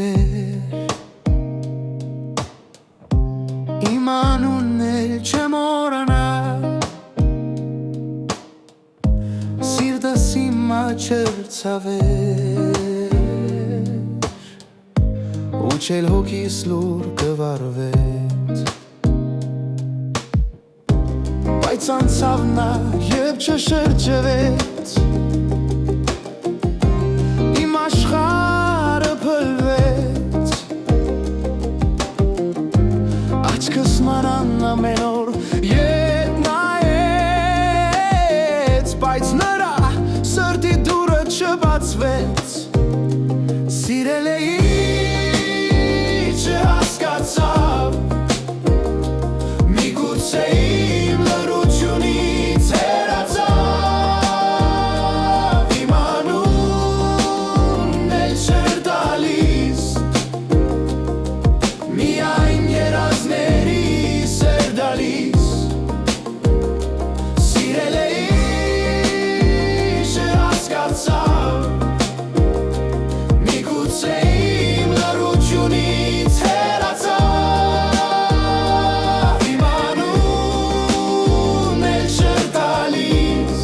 սիրել Իմ անունն էլ չեմ օրանալ Սիրտս իմա չրցավեր Ու չել հոգիս լուր կվարվեց Բայց անցավ նա և չշրջվեց Իմ աշխարհը փլվեց Աչքս մանան ամեն օր ետ նայեց Բայց նրա սրտի դուռը չբացվեց Սիրել էի չհասկացավ Միգուցե իմ լռությունից հեռացավ Իմ անունն էլ չէր տալիս Միայն երազներիս էր տալիս Սիրել էի չհասկացավ Միգուցե իմ լռությունից հեռացավ Իմ անունն էլ չէր տալիս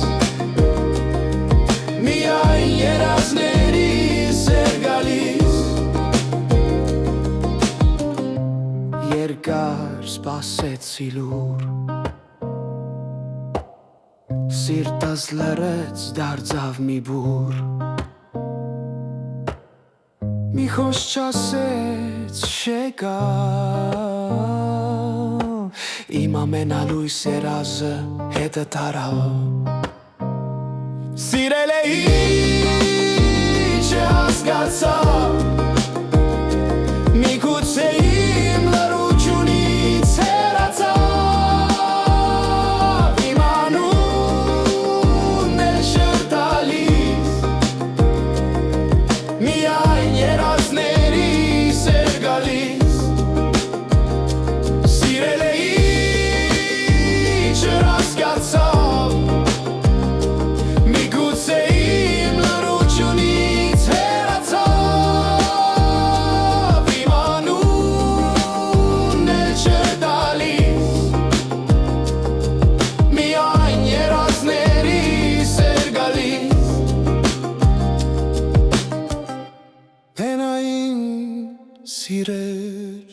Միայն երազներիս էր գալիս Երկար սպասեցի լուր Սիրտս լռեց դարձավ մի բուռ Մի խոսք չասեց շեկալ Իմ ամենալույս երազը հետը տարավ Սիրել էի չհասկացավ Միգուցե իմ լռությունից հեռացավ Իմ անունն էլ չէր տալիս Միայն երազներիս էր գալիս Սիրել էի չհասկացավ Միգուցե իմ լռությունից հեռացավ Իմ անունն էլ չէր տալիս Միայն երազներիս էր գալիս Հենային սիրեր